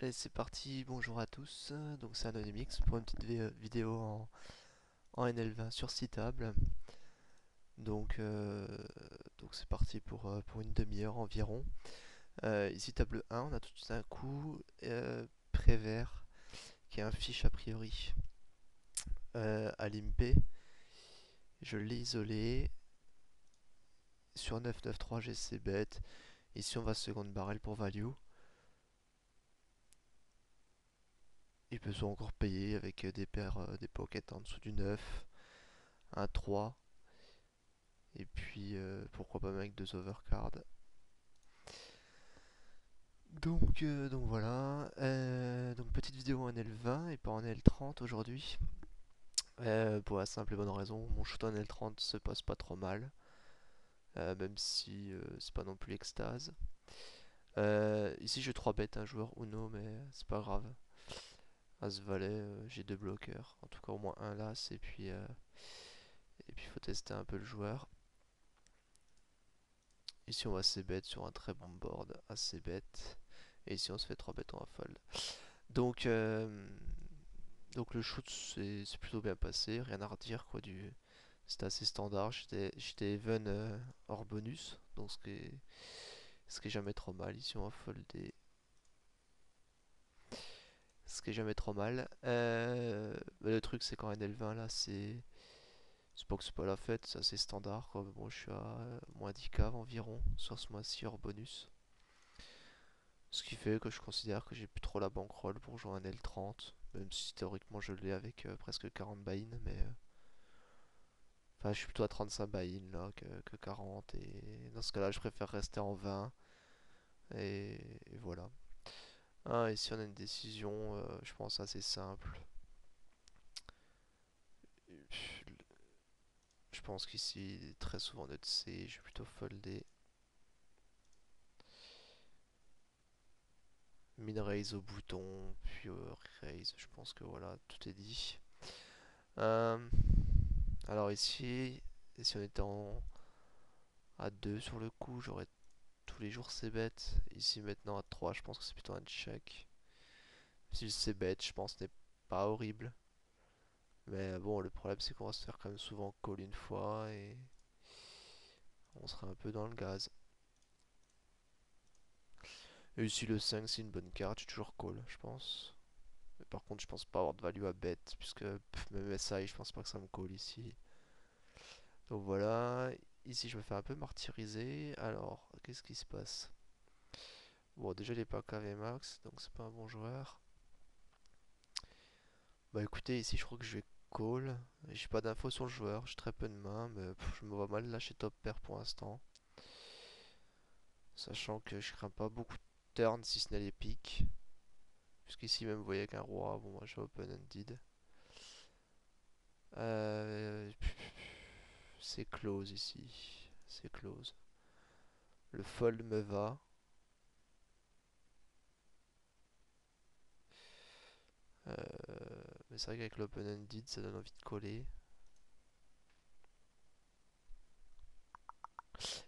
Allez, c'est parti, bonjour à tous. Donc c'est Anonymix pour une petite vidéo en NL20 sur 6 tables. Donc euh, donc c'est parti pour une demi-heure environ. Ici table 1, on a tout un coup Prévert qui est un fiche a priori à limper. Je l'ai isolé sur 9-9-3 GC bet. Ici on va seconde barrel pour value. Il peut soit encore payer avec des paires, des pockets en dessous du 9, un 3. Et puis pourquoi pas même avec deux overcards. Donc voilà. Donc petite vidéo en L20 et pas en L30 aujourd'hui. Pour la simple et bonne raison, mon shoot en L30 se passe pas trop mal. Même si c'est pas non plus l'extase. Ici je 3 bêtes un joueur Uno, mais c'est pas grave. As valet, j'ai deux bloqueurs. En tout cas au moins un las et puis faut tester un peu le joueur. Ici on va c bet sur un très bon board, assez bête. Et ici on se fait 3 bêtes, on va fold. Donc, euh, donc le shoot c'est plutôt bien passé, rien à redire quoi. C'était assez standard, j'étais even hors bonus, donc ce qui est jamais trop mal. Ici on va folder, ce qui est jamais trop mal. Mais le truc c'est qu'en NL20 là c'est pas que c'est pas la fête, c'est assez standard quoi. Mais bon, je suis à moins 10 caves environ sur ce mois-ci hors bonus. Ce qui fait que je considère que j'ai plus trop la bankroll pour jouer un L30, même si théoriquement je l'ai avec presque 40 buy-in, mais enfin je suis plutôt à 35 buy-in là que 40, et dans ce cas-là je préfère rester en 20, et voilà. Ah, et si on a une décision, je pense assez simple. Je pense qu'ici, très souvent notre C, je vais plutôt folder. Min raise au bouton, puis raise, je pense que voilà, tout est dit. Euh, alors ici, et si on était à 2 sur le coup, j'aurais tous les jours c'est bête. Ici maintenant à 3, je pense que c'est plutôt un check. Si le c'est bête, je pense n'est pas horrible. Mais bon, le problème c'est qu'on va se faire quand même souvent call une fois et on sera un peu dans le gaz. Et ici le 5 c'est une bonne carte, j'ai toujours call, je pense. Mais par contre, je pense pas avoir de value à bet, puisque même SI, je pense pas que ça me call ici. Donc voilà, ici je me fais un peu martyriser. Alors, qu'est-ce qui se passe? Bon, déjà il est pas KV max, donc c'est pas un bon joueur. Bah écoutez, ici je crois que je vais call. J'ai pas d'infos sur le joueur, j'ai très peu de mains, mais je me vois mal lâcher top pair pour l'instant. Sachant que je crains pas beaucoup de turns si ce n'est les piques. Puisqu'ici même vous voyez qu'un roi, bon moi j'ai open-ended. Euh, c'est close ici, c'est close. Le fold me va. Euh, mais c'est vrai qu'avec l'open-ended ça donne envie de coller.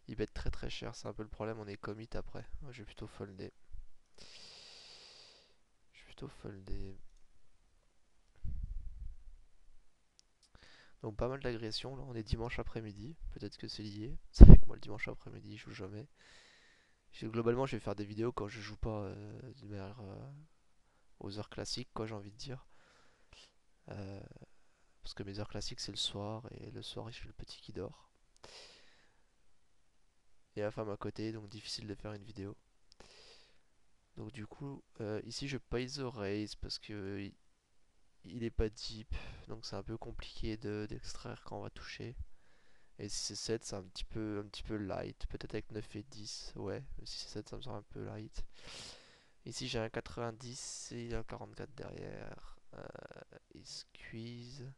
Il bet très très cher, c'est un peu le problème, on est commit après. Moi, je vais plutôt folder. Je vais plutôt folder. Donc pas mal d'agression là, on est dimanche après-midi, peut-être que c'est lié. C'est vrai que moi le dimanche après-midi je joue jamais. Globalement je vais faire des vidéos quand je joue pas de manière aux heures classiques quoi, j'ai envie de dire. Euh, Parce que mes heures classiques c'est le soir, et le soir j'ai le petit qui dort. Et la femme à côté, donc difficile de faire une vidéo. Donc du coup ici je paye the raise parce que il est pas deep, donc c'est un peu compliqué d'extraire quand on va toucher. Et si c'est 7, c'est un petit peu light. Peut-être avec 9 et 10, ouais. Si c'est 7, ça me semble un peu light. Ici, j'ai un 90 et un 44 derrière. Il squeeze.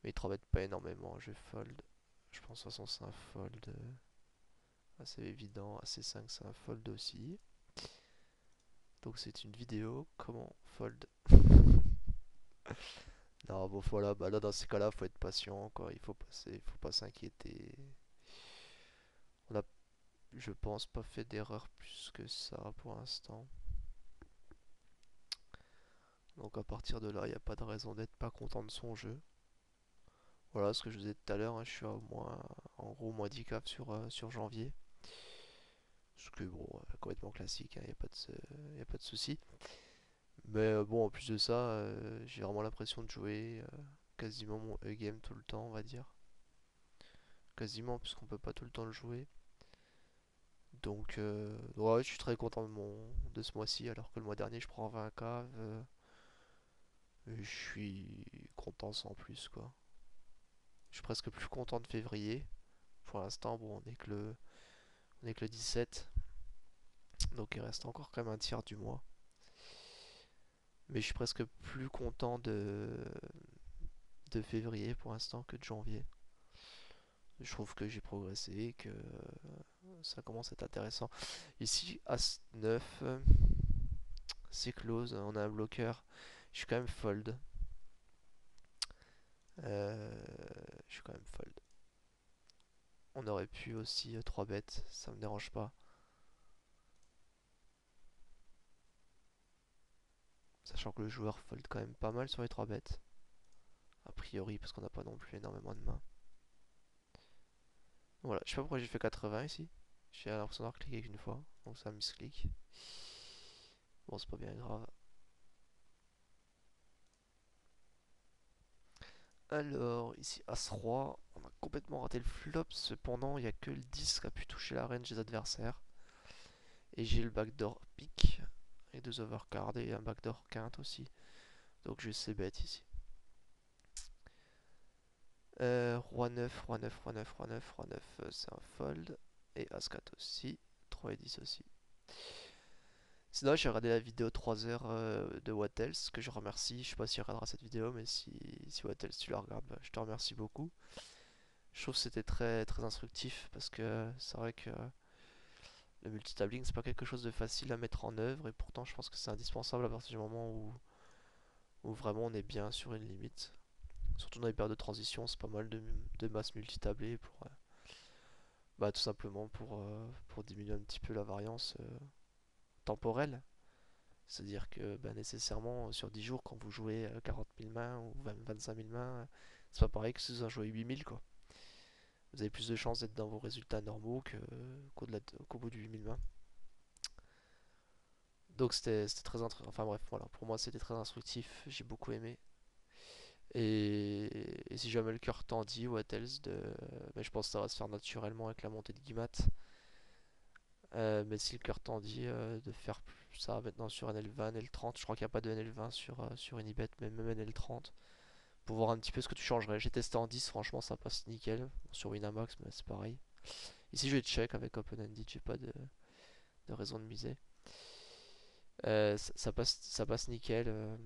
Mais il 3 bête pas énormément. Je fold. Je pense de toute façon, c'est un fold assez évident. AC5, c'est un fold aussi. Donc, c'est une vidéo. Comment fold? Non, bon, voilà. Bah là, dans ces cas-là, faut être patient, quoi. Il faut pas s'inquiéter. On a, je pense, pas fait d'erreur plus que ça pour l'instant. Donc à partir de là, il n'y a pas de raison d'être pas content de son jeu. Voilà ce que je vous disais tout à l'heure, hein, je suis en gros moins 10 caps sur janvier. Ce que bon, complètement classique, il n'y a pas de, y a pas de souci. Mais bon, en plus de ça, j'ai vraiment l'impression de jouer quasiment mon E-game tout le temps, on va dire. Quasiment, puisqu'on peut pas tout le temps le jouer. Donc, ouais, je suis très content de ce mois-ci, alors que le mois dernier, je prends 20 caves. Et je suis content sans plus, quoi. Je suis presque plus content de février. Pour l'instant, bon, on est que le 17. Donc, il reste encore quand même un tiers du mois. Mais je suis presque plus content de février pour l'instant que de janvier. Je trouve que j'ai progressé, que ça commence à être intéressant. Ici, As 9, c'est close, on a un bloqueur. Je suis quand même fold. Euh, je suis quand même fold. On aurait pu aussi 3 bêtes, ça me dérange pas. Sachant que le joueur fold quand même pas mal sur les 3 bêtes. A priori, parce qu'on n'a pas non plus énormément de mains. Voilà, je sais pas pourquoi j'ai fait 80 ici. J'ai l'impression d'avoir cliqué qu'une fois, donc ça misclick. Bon, c'est pas bien grave. Alors, ici As-Roi, on a complètement raté le flop, cependant il n'y a que le 10 qui a pu toucher la reine des adversaires. Et j'ai le backdoor pick, et 2 overcards et un backdoor quinte aussi. Donc je sais bet ici. Roi 9, Roi 9, Roi 9, Roi 9, Roi 9, c'est un fold. Et As-4 aussi, 3 et 10 aussi. Sinon, j'ai regardé la vidéo 3 heures de Wattels, que je remercie. Je sais pas s'il regardera cette vidéo, mais si Wattels tu la regardes, bah, je te remercie beaucoup. Je trouve que c'était très, très instructif parce que c'est vrai que le multitabling c'est pas quelque chose de facile à mettre en œuvre et pourtant je pense que c'est indispensable à partir du moment où vraiment on est bien sur une limite. Surtout dans les périodes de transition, c'est pas mal de masse multitablée pour bah, tout simplement pour diminuer un petit peu la variance temporelle. C'est-à-dire que bah, nécessairement sur 10 jours quand vous jouez 40 000 mains ou 25 000 mains, c'est pas pareil que si vous en jouez 8 000 quoi. Vous avez plus de chances d'être dans vos résultats normaux qu'au bout du 8 000 mains. Donc c'était très instructif. Enfin bref, voilà, pour moi c'était très instructif, j'ai beaucoup aimé. Et si jamais le cœur tendit ou Attles mais je pense que ça va se faire naturellement avec la montée de Guimat. Mais si le cœur tendit de faire ça maintenant sur NL20, NL30, je crois qu'il n'y a pas de NL20 sur Unibet, mais même NL30. Pour voir un petit peu ce que tu changerais. J'ai testé en 10, franchement ça passe nickel. Bon, sur Winamax, mais c'est pareil. Ici je vais check avec Open-Ended, j'ai pas de raison de miser. Ça passe nickel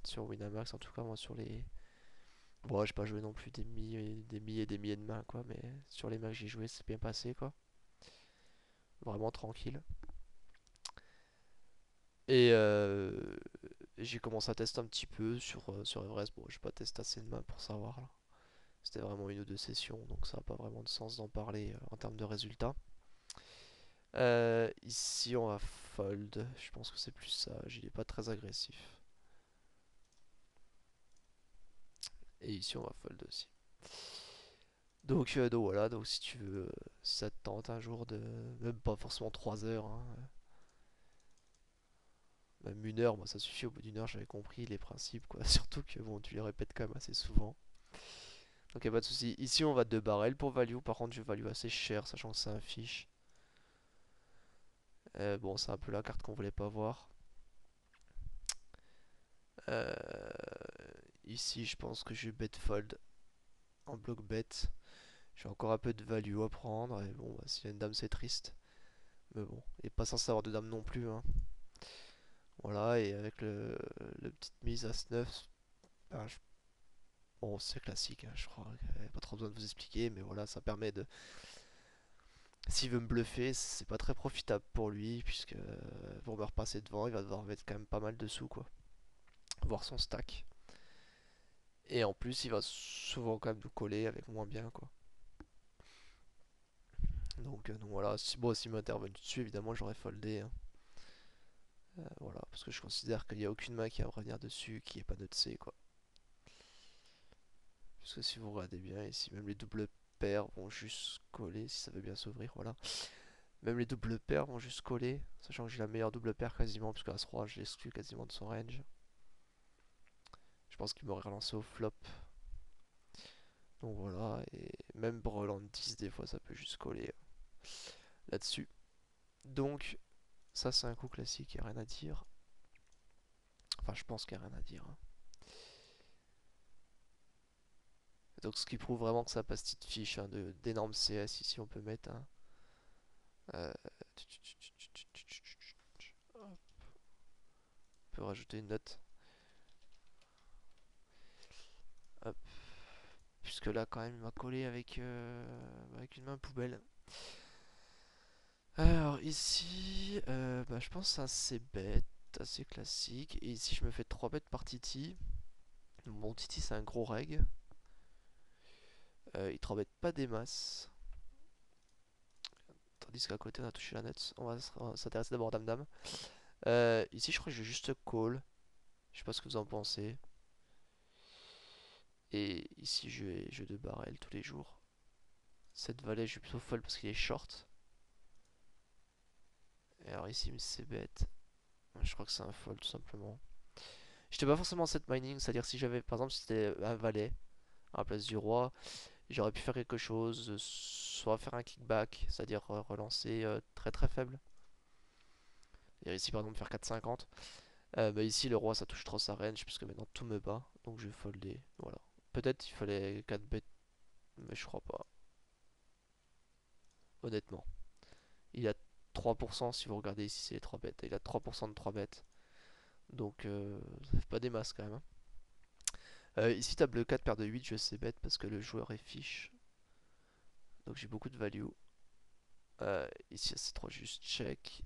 sur Winamax, en tout cas moi sur les... Bon, j'ai pas joué non plus des milliers de mains quoi, mais sur les mains que j'ai joué c'est bien passé quoi. Vraiment tranquille. Et j'ai commencé à tester un petit peu sur Everest. Bon, j'ai pas testé assez de mains pour savoir là. C'était vraiment une ou deux sessions, donc ça n'a pas vraiment de sens d'en parler en termes de résultats. Ici on va fold, je pense que c'est plus sage, il est pas très agressif. Et ici on va fold aussi. Donc voilà, donc si tu veux, si ça te tente un jour de... Même pas forcément 3 heures, hein, même 1 heure, moi ça suffit, au bout d'1 heure j'avais compris les principes quoi. Surtout que bon, tu les répètes quand même assez souvent. Donc y a pas de souci. Ici on va 2 barrels pour value, par contre je value assez cher, sachant que c'est un fiche. Bon, c'est un peu la carte qu'on voulait pas voir. Euh, Ici je pense que je vais bet fold en bloc bet. J'ai encore un peu de value à prendre, et bon, bah, s'il y a une dame c'est triste. Mais bon, il n'est pas censé avoir de dame non plus, hein. Voilà, et avec le petite mise à 9, ben, bon, c'est classique, hein, je crois. Pas trop besoin de vous expliquer, mais voilà, ça permet de. S'il veut me bluffer, c'est pas très profitable pour lui, puisque pour me repasser devant, il va devoir mettre quand même pas mal de sous, quoi. Voir son stack. Et en plus, il va souvent quand même nous coller avec moins bien, quoi. Donc voilà, si, bon, s'il m'intervient dessus, évidemment, j'aurais foldé, hein. Voilà, parce que je considère qu'il n'y a aucune main qui va revenir dessus qui est pas notre C, quoi. Parce que si vous regardez bien ici, même les doubles paires vont juste coller, si ça veut bien s'ouvrir, voilà. Même les doubles paires vont juste coller, sachant que j'ai la meilleure double paire quasiment, puisque As-Roi, je l'exclus quasiment de son range. Je pense qu'il m'aurait relancé au flop. Donc voilà, et même Brawl en 10, des fois, ça peut juste coller là-dessus. Donc, ça c'est un coup classique, il n'y a rien à dire. Enfin, je pense qu'il n'y a rien à dire, hein. Donc, ce qui prouve vraiment que ça passe petite fiche, hein, d'énormes CS. Ici, on peut mettre un. euh, on peut rajouter une note. Hop. Puisque là, quand même, il m'a collé avec une main poubelle. Alors, ici, bah, je pense que c'est assez bête, assez classique. Et ici, je me fais 3 bêtes par Titi. Mon Titi, c'est un gros reg. Il 3 bête pas des masses. Tandis qu'à côté, on a touché la nuts. On va s'intéresser d'abord à Dame Dame. Ici, je crois que je vais juste call. Je sais pas ce que vous en pensez. Et ici, je vais jeu de barrel tous les jours. Cette valet, je suis plutôt folle parce qu'il est short. Et alors ici, c'est bête. Je crois que c'est un fold tout simplement. J'étais pas forcément set mining, c'est-à-dire si j'avais, par exemple, si c'était un valet à la place du roi, j'aurais pu faire quelque chose, soit faire un kickback, c'est-à-dire relancer très très faible. Et ici, par exemple, faire 4,50. Bah ici, le roi, ça touche trop sa range, puisque maintenant tout me bat, donc je vais folder. Voilà. Peut-être il fallait 4 bêtes, mais je crois pas. Honnêtement. Il a 3% si vous regardez ici, c'est les 3 bêtes. Il a 3% de 3 bêtes. Donc, ça fait pas des masses quand même, hein. Ici, table 4, paire de 8, je sais bête parce que le joueur est fiche. Donc, j'ai beaucoup de value. Ici, C3, juste check.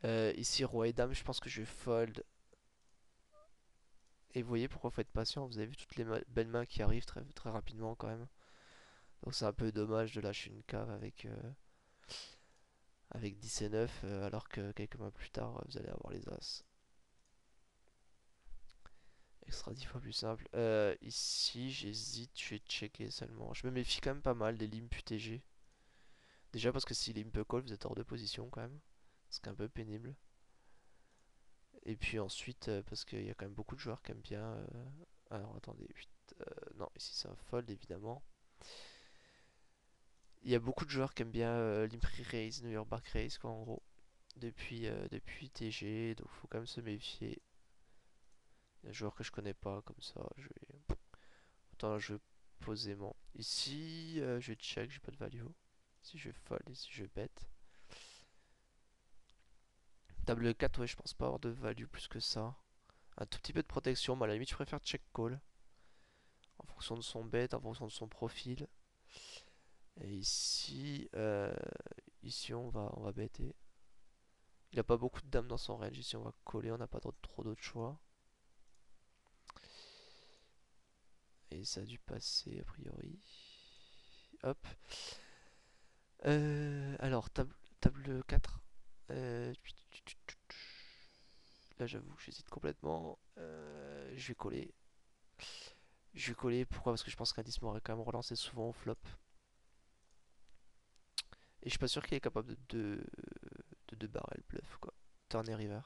Ici, roi et dame, je pense que je vais fold. Et vous voyez pourquoi il faut être patient. Vous avez vu toutes les belles mains qui arrivent très, très rapidement quand même. Donc, c'est un peu dommage de lâcher une cave avec 10 et 9, alors que quelques mois plus tard, vous allez avoir les as. Extra 10 fois plus simple. Ici, j'hésite, je vais checker seulement. Je me méfie quand même pas mal des limp UTG. Déjà parce que si limp call, vous êtes hors de position quand même. Ce qui est un peu pénible. Et puis ensuite, parce qu'il y a quand même beaucoup de joueurs qui aiment bien. Alors attendez, 8. Non, ici c'est un fold évidemment. Il y a beaucoup de joueurs qui aiment bien limp raise, New York Bark Race quoi en gros. Depuis TG, donc faut quand même se méfier. Il y a un joueur que je connais pas comme ça. Autant je vais posément. Ici, je vais check, j'ai pas de value. Si je fold, ici je bet. Table 4, ouais, je pense pas avoir de value plus que ça. Un tout petit peu de protection, mais à la limite, je préfère check call. En fonction de son bet, en fonction de son profil. Et ici, on va bêter. Il a pas beaucoup de dames dans son range. Ici, on va coller, on n'a pas trop d'autres choix. Et ça a dû passer, a priori. Hop. Alors, table 4. Là, j'avoue, j'hésite complètement. Je vais coller. Je vais coller, pourquoi? Parce que je pense qu'Indice m'aurait quand même relancé souvent au flop. Et je suis pas sûr qu'il est capable de barrel bluff, quoi. Turner river.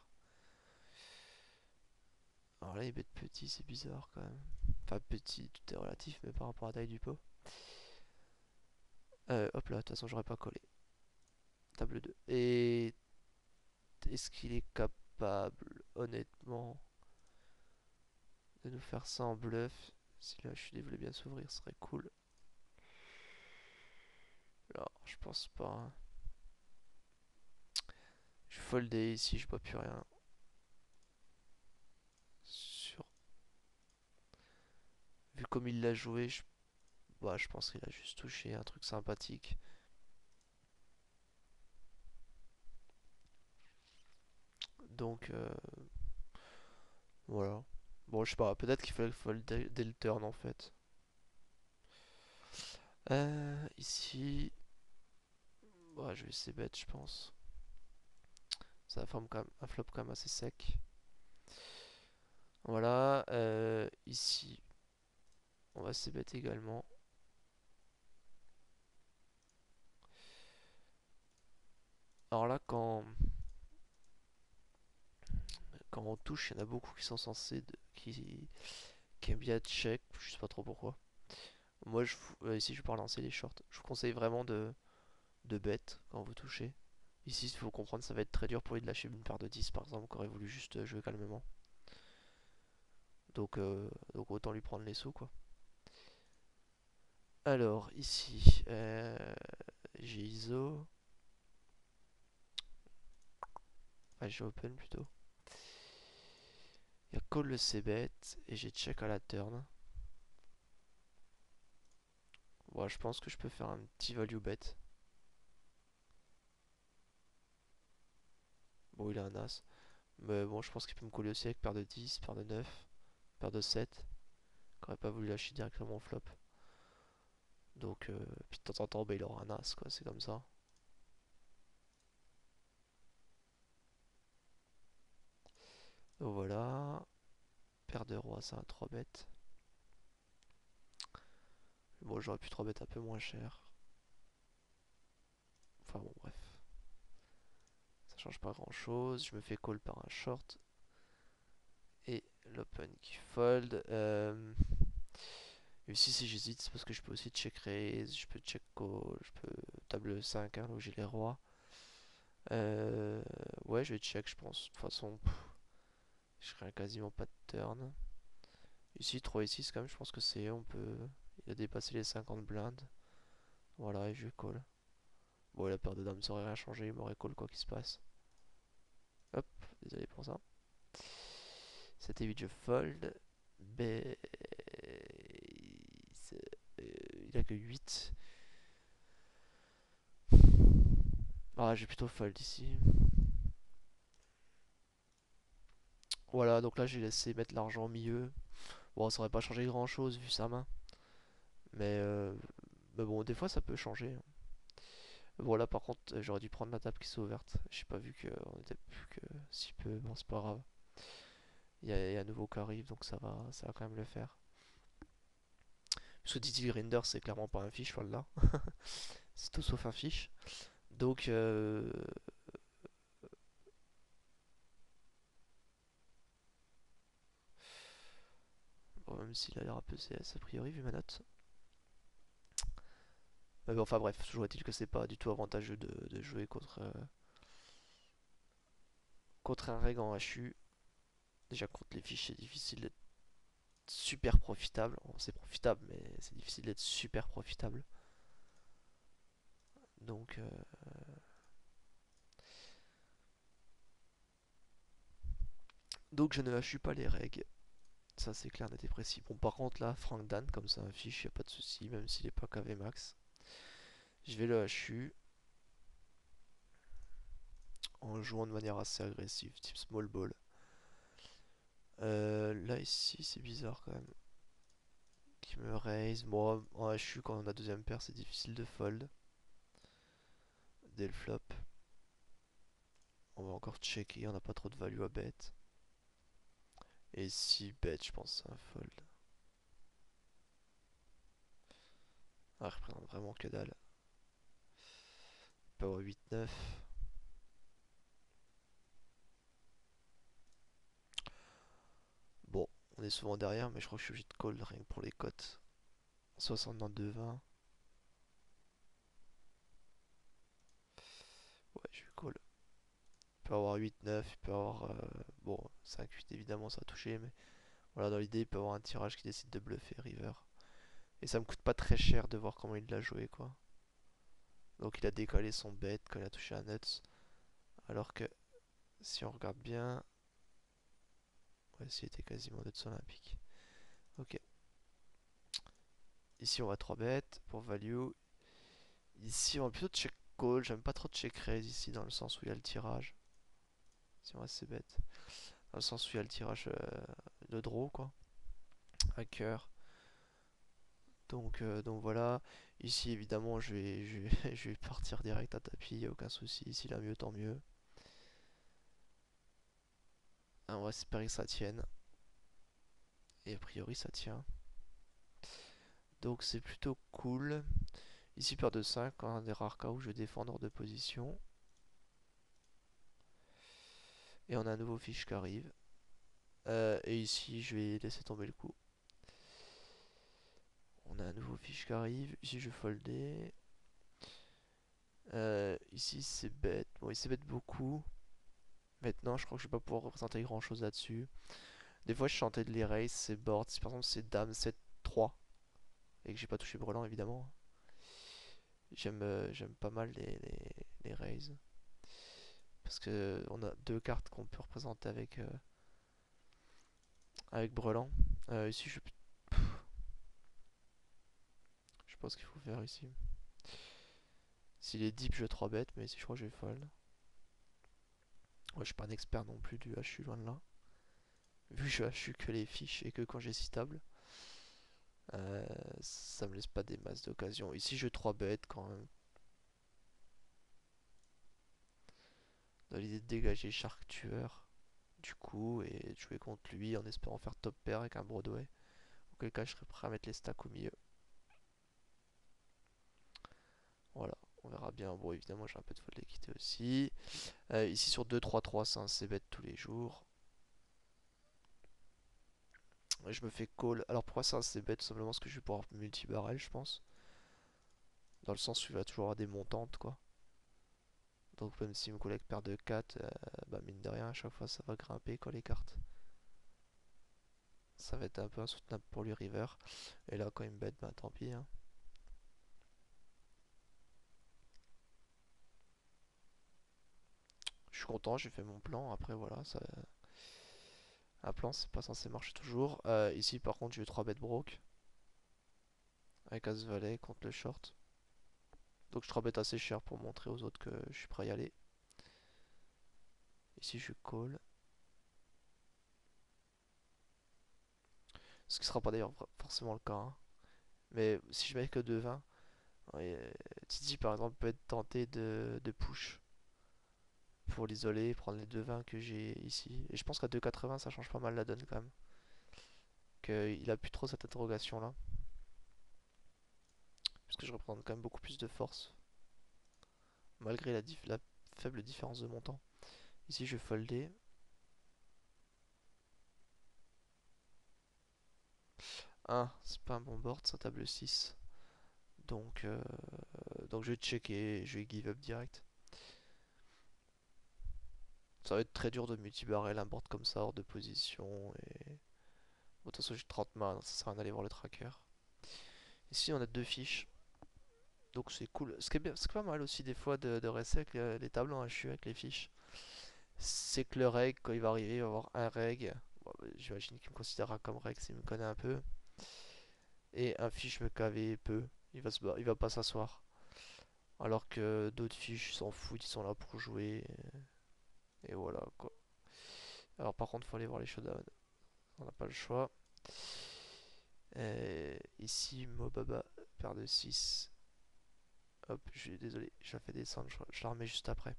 Alors là, il bête petit, c'est bizarre quand même. Enfin, petit, tout est relatif, mais par rapport à la taille du pot. Hop là, de toute façon, j'aurais pas collé. Table 2. Et est-ce qu'il est capable, honnêtement, de nous faire ça en bluff? Si là, je suis voulait bien s'ouvrir, ce serait cool. Alors, je pense pas, hein. Je foldé ici, je vois plus rien. Sur... Vu comme il l'a joué, je pense qu'il a juste touché un truc sympathique. Donc, voilà. Bon, je sais pas, peut-être qu'il fallait fold dès le turn en fait. Ici, je vais essayer bête, je pense. Ça forme quand même un flop quand même assez sec. Voilà, ici, on va se bête également. Alors là, quand on touche, il y en a beaucoup qui sont censés, qui aiment bien check, je sais pas trop pourquoi. Moi, ici, je vais pas relancer les shorts. Je vous conseille vraiment de bet quand vous touchez. Ici, il faut comprendre, ça va être très dur pour lui de lâcher une paire de 10 par exemple, qui aurait voulu juste jouer calmement. Donc autant lui prendre les sous, quoi. Alors, ici, j'ai ISO. Enfin, j'ai open plutôt. Il y a call le c-bet et j'ai check à la turn. Bon, je pense que je peux faire un petit value bet. Bon, il a un as. Mais bon, je pense qu'il peut me coller aussi avec paire de 10, paire de 9, paire de 7. Qu'aurait pas voulu lâcher directement au flop. Donc, puis de temps en temps, bah, il aura un as, quoi. C'est comme ça. Donc voilà. Paire de roi, c'est un 3 bet. Bon, j'aurais pu 3 bet un peu moins cher. Enfin bon, bref. Ça change pas grand chose. Je me fais call par un short. Et l'open qui fold. Ici, si j'hésite, c'est parce que je peux aussi check raise, je peux check call, je peux table 5, hein, là où j'ai les rois. Ouais, je vais check, je pense. De toute façon, je serai quasiment pas de turn. Ici, 3 et 6, quand même, je pense que c'est. On peut. Il a dépassé les 50 blindes. Voilà, et je call. Bon, la paire de dames, ça aurait rien changé, il m'aurait call quoi qu'il se passe. Hop, désolé pour ça. 7 et 8, je fold. B. Il a que 8. Ah, j'ai plutôt fold ici. Voilà, donc là j'ai laissé mettre l'argent au milieu. Bon, ça aurait pas changé grand chose vu sa main. Mais, mais bon, des fois ça peut changer. Bon, là par contre, j'aurais dû prendre la table qui s'est ouverte. J'ai pas vu qu'on était plus que si peu. Bon, c'est pas grave. Il y a un nouveau qui arrive, donc ça va quand même le faire. Parce que Didi Grinder, c'est clairement pas un fiche, voilà. C'est tout sauf un fiche. Donc, bon, même s'il a l'air un peu CS a priori, vu ma note. Mais bon, enfin bref, toujours est-il que c'est pas du tout avantageux de jouer contre un reg en HU. Déjà contre les fiches, c'est difficile d'être super profitable. Bon, c'est profitable, mais c'est difficile d'être super profitable. Donc, donc je ne HU pas les règles. Ça c'est clair, net et précis. Bon, par contre là, Frank Dan, comme ça affiche, y a pas de souci, même s'il est pas KV max. Je vais le HU en jouant de manière assez agressive, type small ball. Là ici, c'est bizarre quand même. Qui me raise. Moi, en HU, quand on a deuxième paire, c'est difficile de fold. Dès le flop. On va encore checker, on n'a pas trop de value à bet. Et si bet, je pense c'est un fold. Ah, il représente vraiment que dalle. Power 8-9. Bon, on est souvent derrière, mais je crois que je suis obligé de call rien que pour les cotes. 62-20. Ouais, je vais call. Il peut avoir 8-9, il peut avoir. Bon, 5-8 évidemment, ça a touché, mais voilà, dans l'idée, il peut avoir un tirage qui décide de bluffer river. Et ça me coûte pas très cher de voir comment il l'a joué, quoi. Donc il a décalé son bet quand il a touché un nuts. Alors que si on regarde bien. Ouais, s'il était quasiment nuts olympique. Ok. Ici, on va 3 bêtes pour value. Ici, on va plutôt check call. J'aime pas trop check raise ici, dans le sens où il y a le tirage. Si on va assez bête. Dans le sens où il y a le tirage de draw, quoi. À cœur. Donc voilà. Ici, évidemment, je vais, je vais partir direct à tapis. Y a aucun souci. S'il a mieux, tant mieux. On va espérer que ça tienne. Et a priori ça tient. Donc c'est plutôt cool. Ici paire de 5, un des rares cas où je vais défendre hors de position. Et on a un nouveau fiche qui arrive. Et ici je vais laisser tomber le coup. On a un nouveau fiche qui arrive. Ici je vais folder. Ici c'est bête. Bon il c'est bête beaucoup. Maintenant je crois que je vais pas pouvoir représenter grand chose là-dessus. Des fois je chantais de l'erase, c'est board. Si par exemple c'est dame 7-3 et que j'ai pas touché brelan évidemment. J'aime pas mal les raises. Parce que on a deux cartes qu'on peut représenter avec brelan. Ici je sais pas ce qu'il faut faire ici. S'il est deep je vais 3 bêtes, mais ici je crois que je vais fold. Ouais, je suis pas un expert non plus du HU loin de là. Vu que je HU que les fiches et que quand j'ai 6 tables. Ça me laisse pas des masses d'occasion. Ici je 3 bêtes quand même. Dans l'idée de dégager Shark Tueur du coup et de jouer contre lui en espérant faire top pair avec un Broadway. Auquel cas je serais prêt à mettre les stacks au milieu. Voilà, on verra bien. Bon évidemment j'ai un peu de fold d'équité aussi. Ici sur 2-3-3 c'est un c-bet tous les jours. Et je me fais call. Alors pourquoi c'est un c-bet? Tout simplement parce que je vais pouvoir multi-barrel je pense. Dans le sens où il va toujours avoir des montantes quoi. Donc même s'il me collecte paire de 4, bah mine de rien à chaque fois ça va grimper quoi les cartes. Ça va être un peu insoutenable pour lui river. Et là quand il me bet, bah tant pis hein. Je suis content, j'ai fait mon plan. Après voilà, ça... un plan c'est pas censé marcher toujours. Ici par contre j'ai eu 3 bêtes broke. Avec As Valet contre le short. Donc je 3 bêtes assez cher pour montrer aux autres que je suis prêt à y aller. Ici je call. Ce qui sera pas d'ailleurs forcément le cas, hein. Mais si je mets que 2-20, Titi par exemple peut être tenté de push pour l'isoler, prendre les 2-20 que j'ai ici. Et je pense qu'à 2,80 ça change pas mal la donne quand même. Qu'il a plus trop cette interrogation là. Puisque je représente quand même beaucoup plus de force. Malgré la faible différence de montant. Ici je vais folder. Ah, c'est pas un bon board, ça table 6. Donc, donc je vais checker, je vais give up direct. Ça va être très dur de multi-barrel un board comme ça hors de position. Et... bon, de toute façon j'ai 30 mains, donc ça sert à rien d'aller voir le tracker. Ici on a deux fiches. Donc c'est cool. Ce qui est bien, c'est pas mal aussi des fois de rester avec les tableaux en HU avec les fiches. C'est que le reg, quand il va arriver, il va avoir un reg. Bon, bah, j'imagine qu'il me considérera comme reg s'il me connaît un peu. Et un fiche me KV peu. Il va pas s'asseoir. Alors que d'autres fiches s'en foutent, ils sont là pour jouer. Et voilà quoi. Alors par contre, faut aller voir les showdowns. On n'a pas le choix. Ici, Mobaba, paire de 6. Hop, désolé, je la fais descendre, je la remets juste après.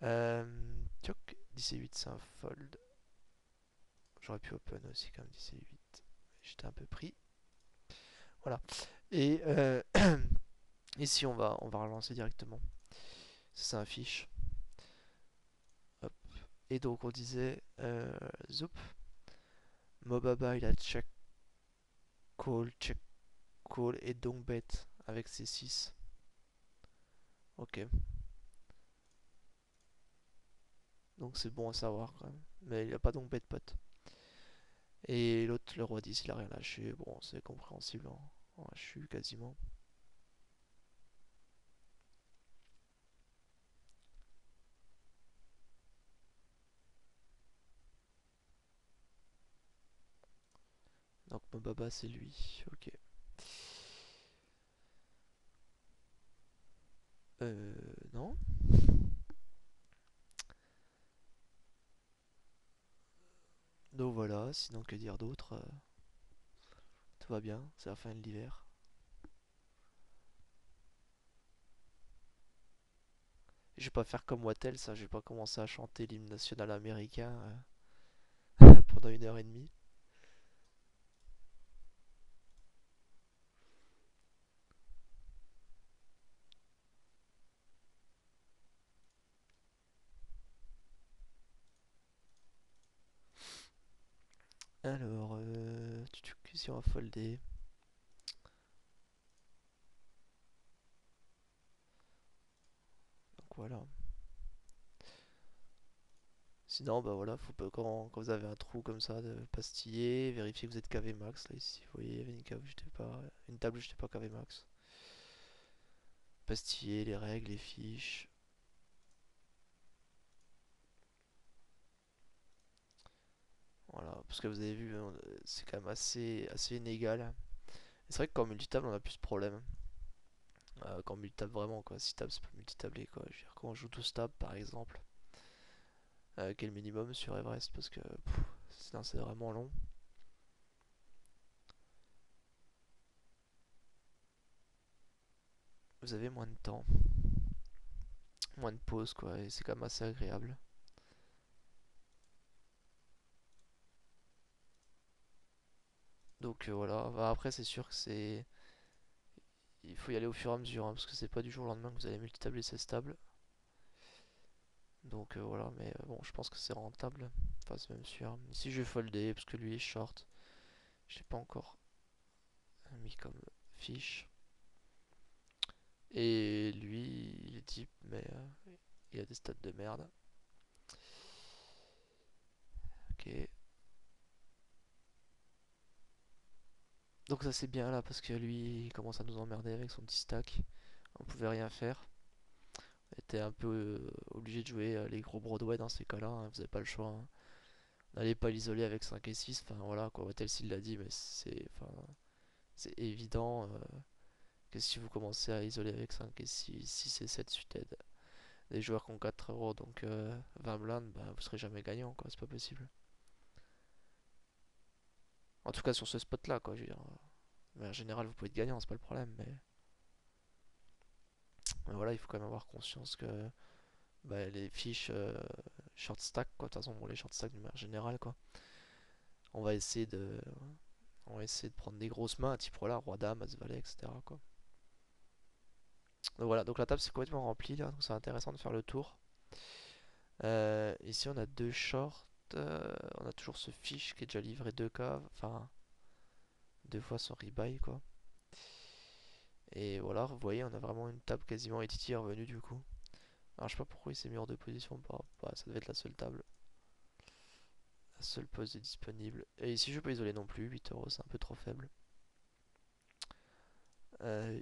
Tchoc, 10 et 8, c'est un fold. J'aurais pu open aussi comme 10 et 8. J'étais un peu pris. Voilà. Et ici, on va relancer directement. C'est un fiche. Hop. Et donc, on disait Zoup. Mobaba, il a check call et donc bet avec ses 6. Ok. Donc c'est bon à savoir quand même. Mais il a pas donc bet pot. Et l'autre, le roi 10, il a rien lâché. Bon, c'est compréhensible en HU quasiment. Donc Mobaba, c'est lui. Ok. Non. Donc voilà, sinon que dire d'autre, tout va bien, c'est la fin de l'hiver. Je vais pas faire comme Wattel, ça, je vais pas commencer à chanter l'hymne national américain. 1h30. Alors, si on va folder. Donc voilà. Sinon, bah voilà, faut pas, quand vous avez un trou comme ça de pastiller, vérifier que vous êtes KV max. Là, ici, vous voyez, il y avait une table où j'étais pas KV max. Pastiller les règles, les fiches. Voilà, parce que vous avez vu, c'est quand même assez inégal. C'est vrai que qu'en multitable, on a plus de problèmes. Qu'en multitable, vraiment, quoi. Si table, c'est pas multitabler, quoi. Je veux dire, quand on joue 12 tables, par exemple, quel minimum sur Everest, parce que sinon, c'est vraiment long. Vous avez moins de temps, moins de pause, quoi, et c'est quand même assez agréable. Donc voilà, bah, après, c'est sûr que c'est. Il faut y aller au fur et à mesure, hein, parce que c'est pas du jour au lendemain que vous allez multitabler 16 tables. Donc voilà, mais bon, je pense que c'est rentable. Enfin, c'est même sûr. Ici, je vais folder, parce que lui est short. Je l'ai pas encore mis comme fiche. Et lui, il est type, mais il a des stats de merde. Ok. Donc ça c'est bien là, parce que lui, il commence à nous emmerder avec son petit stack. On pouvait rien faire. On était un peu obligé de jouer les gros Broadway dans ces cas-là, hein, vous avez pas le choix, hein. N'allez pas l'isoler avec 5 et 6, enfin voilà quoi, Telsil l'a dit, mais c'est évident que si vous commencez à isoler avec 5 et 6 et 7 suited, des joueurs qui ont 4 euros, donc 20 blindes, bah, vous serez jamais gagnant quoi, c'est pas possible. En tout cas sur ce spot là quoi, je veux dire. Mais en général vous pouvez être gagnant, c'est pas le problème, mais voilà, il faut quand même avoir conscience que bah, les fiches short stack quoi, de toute façon bon, les short stack d'une manière générale quoi. On va essayer de on va essayer de prendre des grosses mains, type voilà, roi dame, as valet, etc. quoi. Donc voilà, donc la table c'est complètement remplie là, donc c'est intéressant de faire le tour. Ici on a deux shorts, on a toujours ce fiche qui est déjà livré 2K, enfin deux fois son rebuy quoi. Et voilà, vous voyez, on a vraiment une table quasiment ETT revenue du coup. Alors je sais pas pourquoi il s'est mis hors de position, bah, ça devait être la seule table, la seule pose est disponible. Et ici je peux isoler non plus, 8 euros c'est un peu trop faible.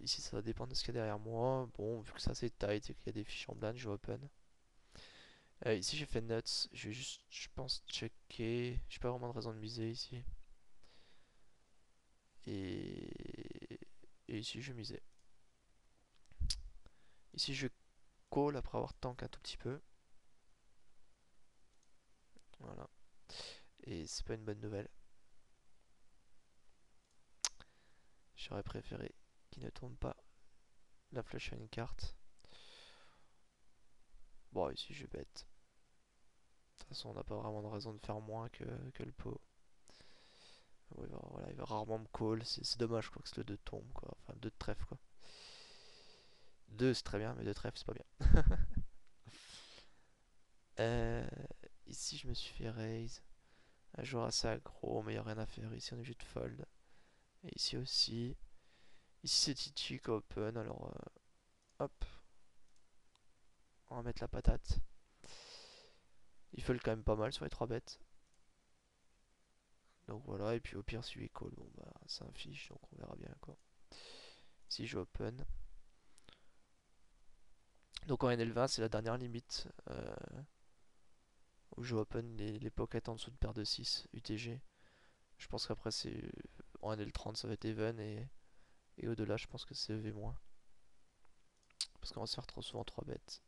Ici ça va dépendre de ce qu'il y a derrière moi. Bon, vu que c'est assez tight et qu'il y a des fiches en blind, je vais open. Ici j'ai fait nuts, je vais juste, je pense, checker. J'ai pas vraiment de raison de miser ici. Et, et ici je misais. Ici je call après avoir tank un tout petit peu. Voilà. Et c'est pas une bonne nouvelle. J'aurais préféré qu'il ne tourne pas la flush à une carte. Bon, ici je bête. De toute façon, on n'a pas vraiment de raison de faire moins que le pot. Ouais, voilà, il va rarement me call. C'est dommage quoi, que le 2 tombe. Quoi. Enfin, 2 de trèfle. Quoi. 2 c'est très bien, mais 2 trèfle c'est pas bien. Euh, ici, je me suis fait raise. Un joueur assez aggro, mais il n'y a rien à faire. Ici, on est obligé de fold. Et ici aussi. Ici, c'est Tichik open. Alors, hop, on va mettre la patate. Il fold quand même pas mal sur les 3 bêtes. Donc voilà, et puis au pire, si lui call, bon bah, c'est un fiche, donc on verra bien quoi. Si je open. Donc en NL20, c'est la dernière limite où je open les pockets en dessous de paire de 6 UTG. Je pense qu'après, c'est en NL30, ça va être even et au-delà, je pense que c'est EV-. Parce qu'on va se faire trop souvent 3 bêtes.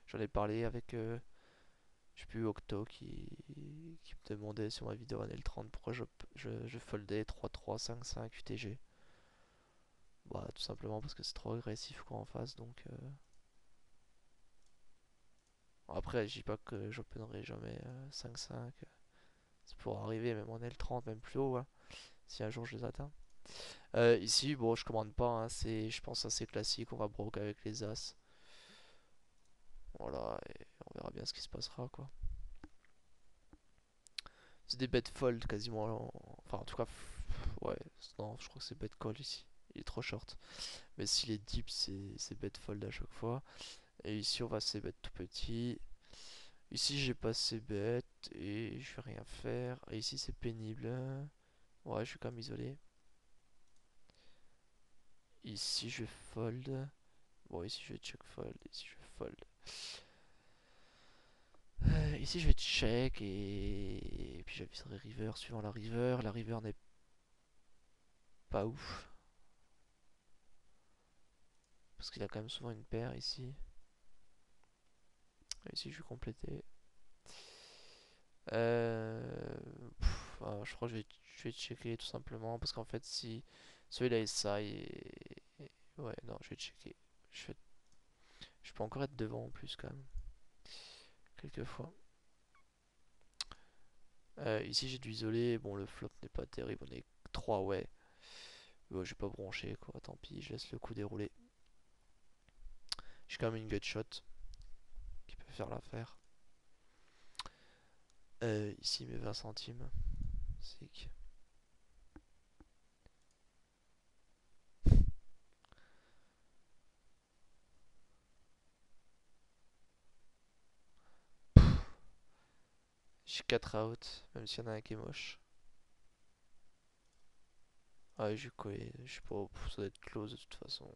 J'en ai parlé avec, je sais plus, Octo qui me demandait sur ma vidéo NL30 pourquoi je foldais 3-3, 5-5 UTG. Bah, tout simplement parce que c'est trop agressif quoi en face, donc. Après, je dis pas que j'openerai jamais 5-5. pour arriver même en L30, même plus haut, hein, si un jour je les atteins. Ici, bon, je commande pas, hein, c'est, je pense, assez classique. On va broke avec les As. Voilà, et on verra bien ce qui se passera, quoi. C'est des bet fold quasiment. Enfin, en tout cas, ouais, non, je crois que c'est bet call ici. Il est trop short. Mais s'il est deep, c'est bet fold à chaque fois. Et ici, on va c'est bet tout petit. Ici, j'ai pas assez bet et je vais rien faire. Et ici, c'est pénible. Ouais, je suis quand même isolé. Ici, je vais fold. Bon, ici, je vais check fold. Ici, je vais fold. Ici, je vais check et puis j'aviserai river suivant la river. La river n'est pas ouf. Parce qu'il a quand même souvent une paire ici. Et ici, je vais compléter. Je crois que je vais checker tout simplement. Parce qu'en fait, si celui-là est ça ouais, non, je vais checker. Je, vais- je peux encore être devant en plus quand même. Quelquefois. Ici, j'ai dû isoler. Bon, le flop n'est pas terrible. On est 3 ouais. Bon, j'ai pas bronché quoi. Tant pis, je laisse le coup dérouler. J'ai quand même une gut shot qui peut faire l'affaire. Ici, mes 20 centimes. Sick. J'ai 4 out, même s'il y en a un qui est moche. Ah, j'ai collé. Je sais pas, ça doit être close de toute façon.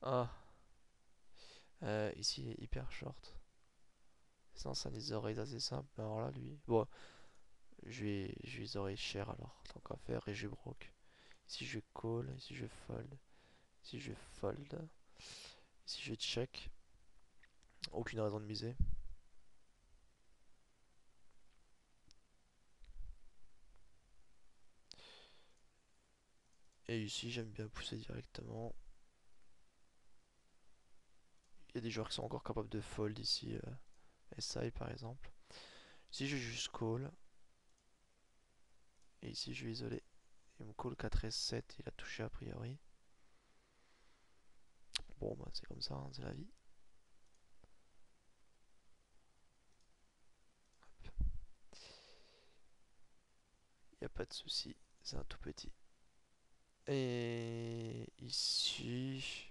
Ah, ici, il est hyper short. Sinon, ça les oreilles assez simple. Mais alors là, lui. Bon, je vais les oreilles cher alors, tant qu'à faire, et je broke. Ici, je call. Ici, je fold. Ici, je fold. Ici, je check. Aucune raison de miser. Et ici, j'aime bien pousser directement. Il y a des joueurs qui sont encore capables de fold ici. SI par exemple. Ici, je vais juste call. Et ici, je vais isoler. Il me call 4 et 7. Il a touché a priori. Bon, bah, c'est comme ça, hein, c'est la vie. Il n'y a pas de souci. C'est un tout petit. Et ici.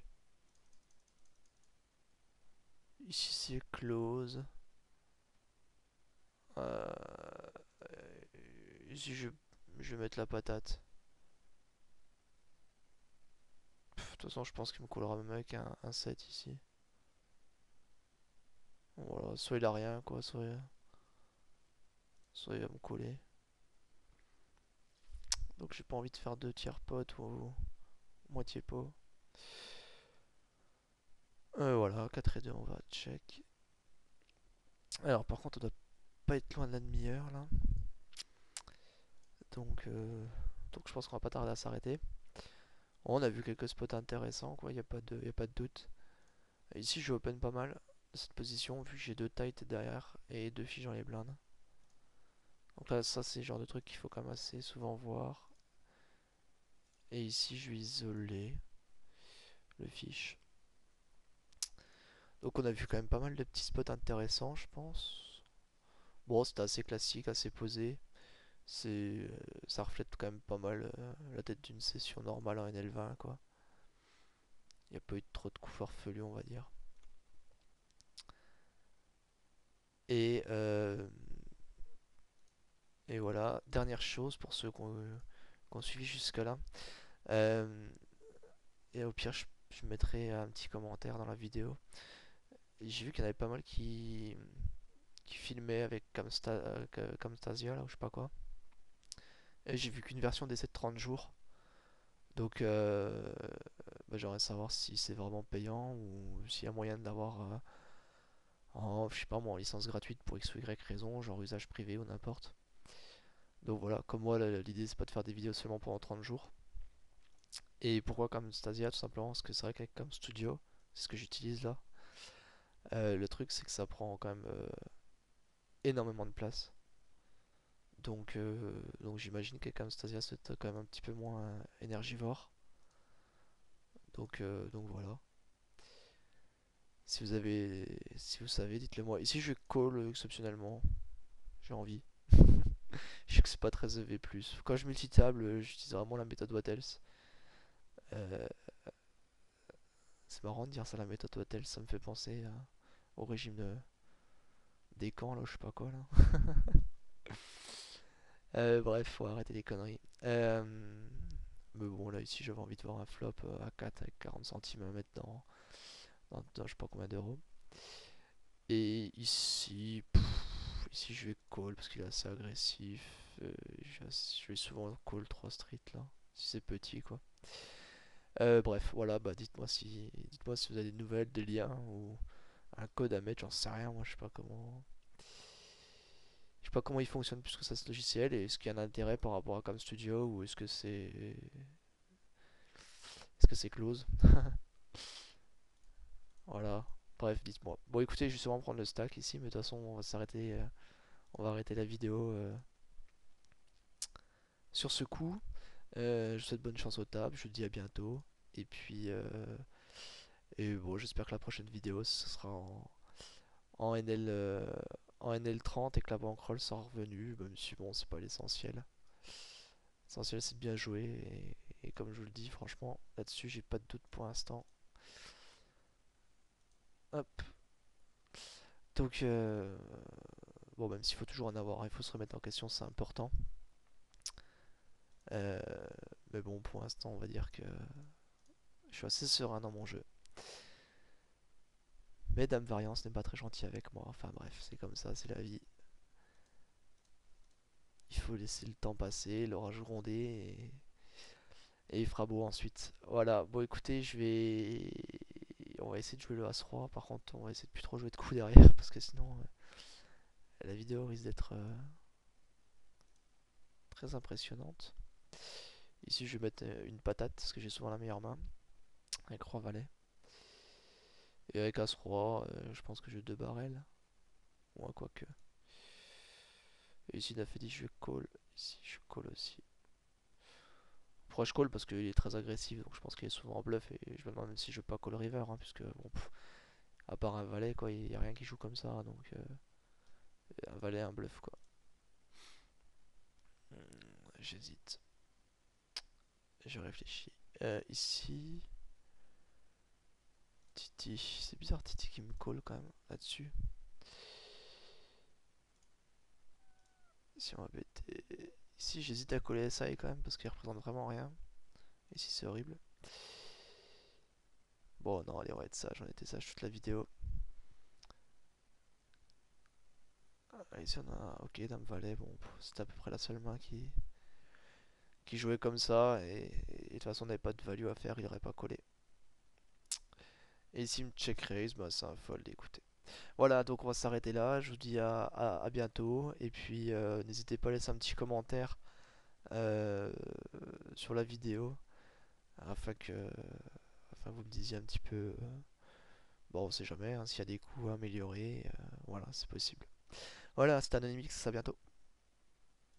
Ici, c'est close. Euh, Ici, je vais mettre la patate. De toute façon, je pense qu'il me collera même avec un 7 ici. Voilà, soit il a rien, quoi, soit il va me coller. Donc j'ai pas envie de faire deux tiers pot ou moitié pot. Voilà, 4 et 2, on va check. Alors par contre, on doit pas être loin de la demi-heure là. Donc, euh, donc je pense qu'on va pas tarder à s'arrêter. On a vu quelques spots intéressants, quoi, y a pas de doute. Et ici, je open pas mal de cette position, vu que j'ai deux tights derrière et deux fiches dans les blindes. Donc là, ça, c'est le genre de truc qu'il faut quand même assez souvent voir. Et ici, je vais isoler le fiche. Donc on a vu quand même pas mal de petits spots intéressants, je pense. Bon, c'était assez classique, assez posé. Ça reflète quand même pas mal la tête d'une session normale en NL20, quoi. Il n'y a pas eu trop de coups farfelus, on va dire. Et, euh, et voilà, dernière chose pour ceux qui ont suivi jusque là. Euh, et au pire, je mettrai un petit commentaire dans la vidéo. J'ai vu qu'il y en avait pas mal qui filmaient avec Camtasia, là, ou je sais pas quoi. Et j'ai vu qu'une version d'essai de 30 jours. Donc, bah, j'aimerais savoir si c'est vraiment payant ou s'il y a moyen d'avoir je sais pas moi, en licence gratuite pour X ou Y raison, genre usage privé ou n'importe. Donc voilà, comme moi, l'idée c'est pas de faire des vidéos seulement pendant 30 jours. Et pourquoi Camtasia? Tout simplement parce que c'est vrai qu'avec Cam Studio, c'est ce que j'utilise là. Le truc c'est que ça prend quand même énormément de place. Donc j'imagine que Camstasia c'est quand même un petit peu moins énergivore. Donc voilà. Si vous savez, dites-le moi. Ici je call exceptionnellement, j'ai envie. Je sais que c'est pas très EV+. Quand je multitable, j'utilise vraiment la méthode What Else. Euh, c'est marrant de dire ça, la méthode What Else, ça me fait penser au régime des camps, là, je sais pas quoi, là. Bref, faut arrêter les conneries. Mais bon, là, ici, j'avais envie de voir un flop à 4 avec 40 centimes à mettre dans je sais pas combien d'euros. Et ici, je vais call parce qu'il est assez agressif. Je vais souvent call 3 streets, là, si c'est petit, quoi. Bref, voilà, bah dites-moi si vous avez des nouvelles, des liens ou un code à mettre, j'en sais rien, moi je sais pas comment il fonctionne plus que ça ce logiciel et est-ce qu'il y a un intérêt par rapport à Cam Studio ou est-ce que c'est close? Voilà. Bref, dites-moi. Bon, écoutez, je vais sûrement prendre le stack ici, mais de toute façon, on va arrêter la vidéo sur ce coup. Je vous souhaite bonne chance aux tables, je vous dis à bientôt. Et puis, et bon, j'espère que la prochaine vidéo, ce sera en NL, en NL30 et que la bankroll sera revenue, même si bon, c'est pas l'essentiel. L'essentiel, c'est de bien jouer. Et comme je vous le dis, franchement, là-dessus, j'ai pas de doute pour l'instant. Hop. Donc, bon, même s'il faut toujours en avoir, il faut se remettre en question, c'est important. Euh, mais bon, pour l'instant, on va dire que je suis assez serein dans mon jeu. Mais Dame Variance n'est pas très gentil avec moi. Enfin bref, c'est comme ça, c'est la vie. Il faut laisser le temps passer, l'orage gronder et il fera beau ensuite. Voilà, bon écoutez, on va essayer de jouer le As-Roi. Par contre, on va essayer de plus trop jouer de coups derrière parce que sinon la vidéo risque d'être très impressionnante. Ici, je vais mettre une patate parce que j'ai souvent la meilleure main avec Roi Valet. Et avec As-Roi, je pense que j'ai deux barrels. Ou un quoique. Et ici, il a fait dit je call. Ici, je call aussi. Pourquoi je call parce qu'il est très agressif, donc je pense qu'il est souvent en bluff. Et je me demande même si je veux pas call river, hein, puisque bon, à part un valet, quoi, il n'y a rien qui joue comme ça. Donc un valet, un bluff, quoi. J'hésite. Je réfléchis. Ici. Titi. C'est bizarre, Titi qui me call quand même là-dessus. Ici, on va bêter. Ici, j'hésite à coller SI quand même parce qu'il représente vraiment rien. Ici, c'est horrible. Bon, non, allez, on va être sage. On était sage toute la vidéo. Ah, ici, on a. Ok, Dame Valet. Bon, c'était à peu près la seule main qui jouait comme ça. Et de toute façon, on n'avait pas de value à faire. Il aurait pas collé. Et ici, une check raise. Bah, c'est un fold, écoutez. Voilà, donc on va s'arrêter là. Je vous dis à bientôt. Et puis, n'hésitez pas à laisser un petit commentaire euh, sur la vidéo afin que vous me disiez un petit peu. Bon, on sait jamais, hein, s'il y a des coups à améliorer. Voilà, c'est possible. Voilà, c'était Anonymix, à bientôt.